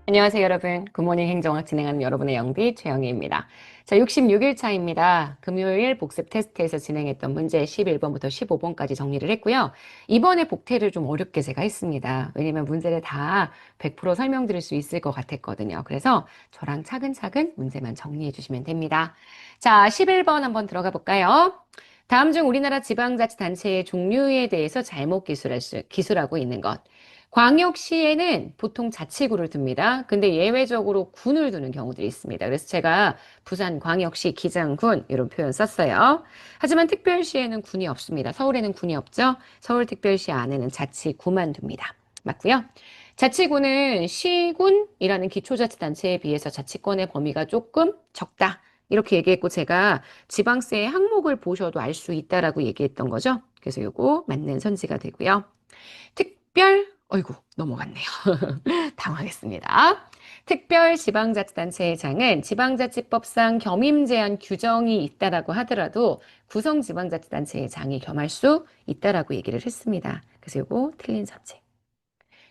안녕하세요, 여러분. 굿모닝 행정학 진행하는 여러분의 영디 최영희입니다. 자, 66일 차입니다. 금요일 복습 테스트에서 진행했던 문제 11번부터 15번까지 정리를 했고요. 이번에 복태를 좀 어렵게 제가 했습니다. 왜냐면 문제를 다 100% 설명드릴 수 있을 것 같았거든요. 그래서 저랑 차근차근 문제만 정리해 주시면 됩니다. 자, 11번 한번 들어가 볼까요? 다음 중 우리나라 지방자치단체의 종류에 대해서 잘못 기술하고 있는 것. 광역시에는 보통 자치구를 둡니다. 근데 예외적으로 군을 두는 경우들이 있습니다. 그래서 제가 부산광역시 기장군 이런 표현 썼어요. 하지만 특별시에는 군이 없습니다. 서울에는 군이 없죠. 서울특별시 안에는 자치구만 둡니다. 맞고요. 자치구는 시군이라는 기초자치단체에 비해서 자치권의 범위가 조금 적다. 이렇게 얘기했고 제가 지방세의 항목을 보셔도 알 수 있다라고 얘기했던 거죠. 그래서 요거 맞는 선지가 되고요. 어이구, 넘어갔네요. 당황했습니다. 특별지방자치단체의 장은 지방자치법상 겸임 제한 규정이 있다라고 하더라도 구성지방자치단체의 장이 겸할 수 있다라고 얘기를 했습니다. 그래서 이거 틀린 선지.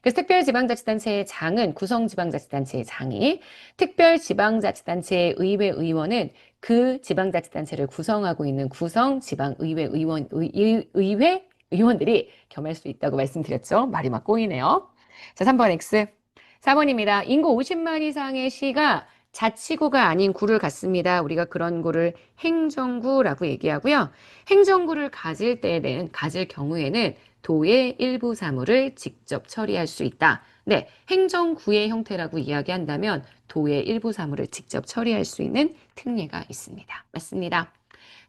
그래서 특별지방자치단체의 장은 구성지방자치단체의 장이, 특별지방자치단체의 의회 의원은 그 지방자치단체를 구성하고 있는 구성지방의회 의회 의원들이 겸할 수 있다고 말씀드렸죠. 말이 막 꼬이네요. 자, 3번 X. 4번입니다. 인구 50만 이상의 시가 자치구가 아닌 구를 갖습니다. 우리가 그런 구를 행정구라고 얘기하고요. 행정구를 가질 경우에는 도의 일부 사무를 직접 처리할 수 있다. 네, 행정구의 형태라고 이야기한다면 도의 일부 사무를 직접 처리할 수 있는 특례가 있습니다. 맞습니다.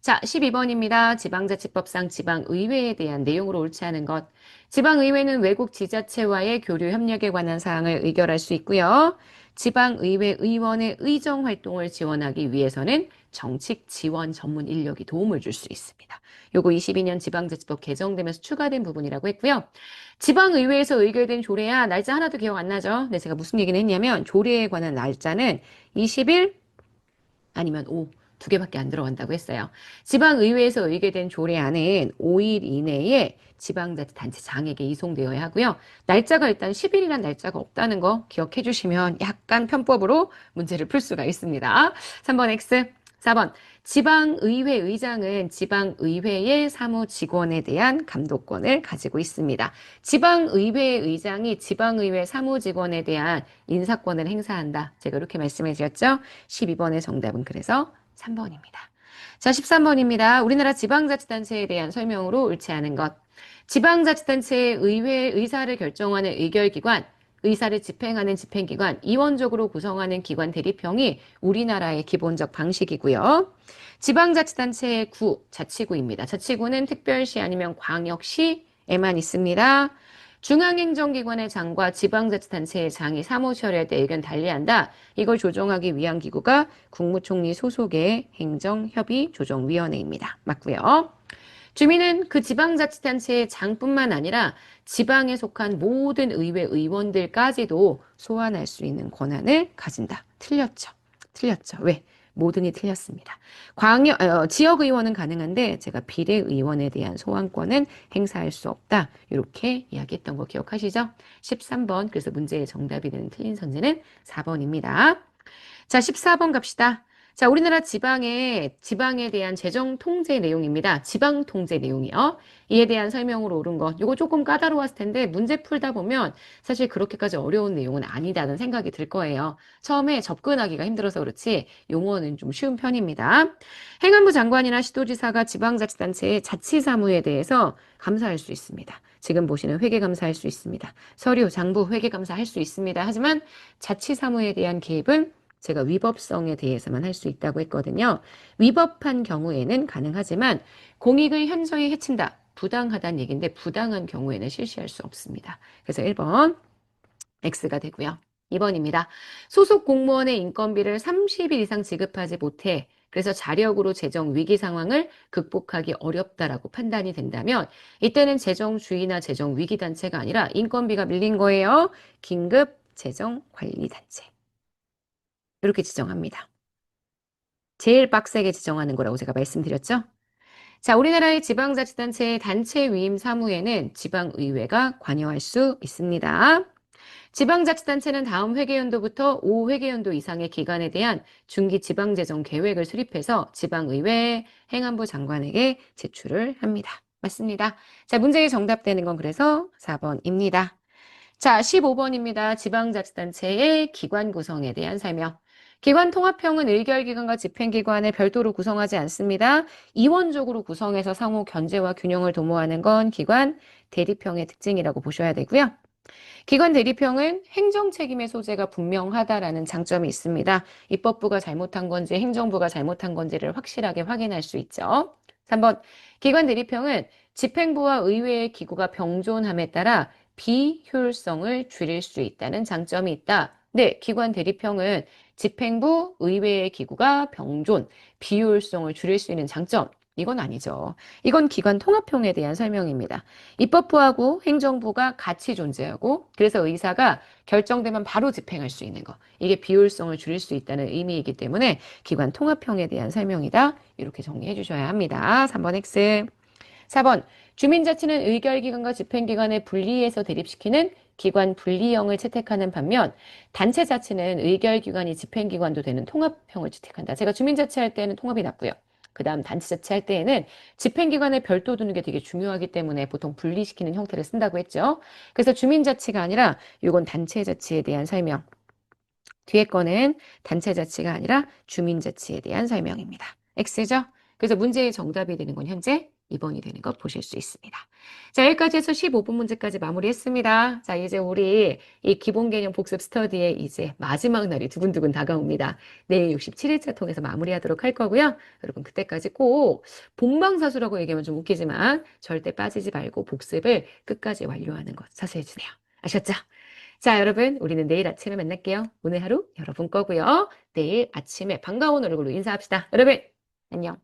자, 12번입니다. 지방자치법상 지방의회에 대한 내용으로 옳지 않은 것. 지방의회는 외국 지자체와의 교류 협력에 관한 사항을 의결할 수 있고요. 지방의회 의원의 의정 활동을 지원하기 위해서는 정책 지원 전문 인력이 도움을 줄 수 있습니다. 요거 22년 지방자치법 개정되면서 추가된 부분이라고 했고요. 지방의회에서 의결된 조례야 날짜 하나도 기억 안 나죠? 근데 제가 무슨 얘기를 했냐면 조례에 관한 날짜는 20일 아니면 5, 두 개밖에 안 들어간다고 했어요. 지방의회에서 의결된 조례안은 5일 이내에 지방자치단체장에게 이송되어야 하고요. 날짜가 일단 10일이란 날짜가 없다는 거 기억해 주시면 약간 편법으로 문제를 풀 수가 있습니다. 3번 X, 4번. 지방의회 의장은 지방의회의 사무직원에 대한 감독권을 가지고 있습니다. 지방의회 의장이 지방의회 사무직원에 대한 인사권을 행사한다. 제가 이렇게 말씀해 드렸죠. 12번의 정답은 그래서 3번입니다. 자, 13번입니다. 우리나라 지방자치단체에 대한 설명으로 옳지 않은 것. 지방자치단체의 의회 의사를 결정하는 의결기관, 의사를 집행하는 집행기관, 이원적으로 구성하는 기관 대립형이 우리나라의 기본적 방식이고요. 지방자치단체의 구, 자치구입니다. 자치구는 특별시 아니면 광역시에만 있습니다. 중앙행정기관의 장과 지방자치단체의 장이 사무처리할 때 의견 달리한다. 이걸 조정하기 위한 기구가 국무총리 소속의 행정협의조정위원회입니다. 맞고요. 주민은 그 지방자치단체의 장뿐만 아니라 지방에 속한 모든 의회 의원들까지도 소환할 수 있는 권한을 가진다. 틀렸죠. 틀렸죠. 왜? 모든이 틀렸습니다. 지역의원은 가능한데 제가 비례의원에 대한 소환권은 행사할 수 없다. 이렇게 이야기했던 거 기억하시죠? 13번. 그래서 문제의 정답이 되는 틀린 선지는 4번입니다. 자, 14번 갑시다. 자, 우리나라 지방에 대한 재정 통제 내용입니다. 지방 통제 내용이요. 이에 대한 설명으로 옳은 것. 이거 조금 까다로웠을 텐데 문제 풀다 보면 사실 그렇게까지 어려운 내용은 아니다는 생각이 들 거예요. 처음에 접근하기가 힘들어서 그렇지 용어는 좀 쉬운 편입니다. 행안부 장관이나 시도지사가 지방자치단체의 자치사무에 대해서 감사할 수 있습니다. 지금 보시는 회계감사할 수 있습니다. 서류, 장부, 회계감사할 수 있습니다. 하지만 자치사무에 대한 개입은 제가 위법성에 대해서만 할 수 있다고 했거든요. 위법한 경우에는 가능하지만 공익을 현저히 해친다. 부당하다는 얘기인데 부당한 경우에는 실시할 수 없습니다. 그래서 1번 X가 되고요. 2번입니다. 소속 공무원의 인건비를 30일 이상 지급하지 못해 그래서 자력으로 재정 위기 상황을 극복하기 어렵다라고 판단이 된다면 이때는 재정주의나 재정 위기 단체가 아니라 인건비가 밀린 거예요. 긴급 재정 관리 단체. 이렇게 지정합니다. 제일 빡세게 지정하는 거라고 제가 말씀드렸죠? 자, 우리나라의 지방자치단체의 단체 위임 사무에는 지방의회가 관여할 수 있습니다. 지방자치단체는 다음 회계연도부터 5회계연도 이상의 기간에 대한 중기 지방재정 계획을 수립해서 지방의회 행안부 장관에게 제출을 합니다. 맞습니다. 자, 문제의 정답되는 건 그래서 4번입니다. 자, 15번입니다. 지방자치단체의 기관 구성에 대한 설명. 기관 통합형은 의결기관과 집행기관을 별도로 구성하지 않습니다. 이원적으로 구성해서 상호 견제와 균형을 도모하는 건 기관 대립형의 특징이라고 보셔야 되고요. 기관 대립형은 행정 책임의 소재가 분명하다라는 장점이 있습니다. 입법부가 잘못한 건지 행정부가 잘못한 건지를 확실하게 확인할 수 있죠. 3번, 기관 대립형은 집행부와 의회의 기구가 병존함에 따라 비효율성을 줄일 수 있다는 장점이 있다. 네, 기관 대립형은 집행부, 의회의 기구가 병존, 비효율성을 줄일 수 있는 장점. 이건 아니죠. 이건 기관 통합형에 대한 설명입니다. 입법부하고 행정부가 같이 존재하고 그래서 의사가 결정되면 바로 집행할 수 있는 거. 이게 비효율성을 줄일 수 있다는 의미이기 때문에 기관 통합형에 대한 설명이다. 이렇게 정리해 주셔야 합니다. 3번 X. 4번. 주민자치는 의결기관과 집행기관을 분리해서 대립시키는 기관 분리형을 채택하는 반면 단체자치는 의결기관이 집행기관도 되는 통합형을 채택한다. 제가 주민자치할 때는 통합이 낫고요. 그 다음 단체자치 할 때에는 집행기관에 별도 두는 게 되게 중요하기 때문에 보통 분리시키는 형태를 쓴다고 했죠. 그래서 주민자치가 아니라 이건 단체자치에 대한 설명. 뒤에 거는 단체자치가 아니라 주민자치에 대한 설명입니다. X죠? 그래서 문제의 정답이 되는 건 현재 2번이 되는 거 보실 수 있습니다. 자, 여기까지 해서 15분 문제까지 마무리했습니다. 자, 이제 우리 이 기본 개념 복습 스터디의 이제 마지막 날이 두근두근 다가옵니다. 내일 67일차 통해서 마무리하도록 할 거고요. 여러분 그때까지 꼭 본방사수라고 얘기하면 좀 웃기지만 절대 빠지지 말고 복습을 끝까지 완료하는 것 자세해 주세요. 아셨죠? 자, 여러분, 우리는 내일 아침에 만날게요. 오늘 하루 여러분 거고요. 내일 아침에 반가운 얼굴로 인사합시다. 여러분, 안녕.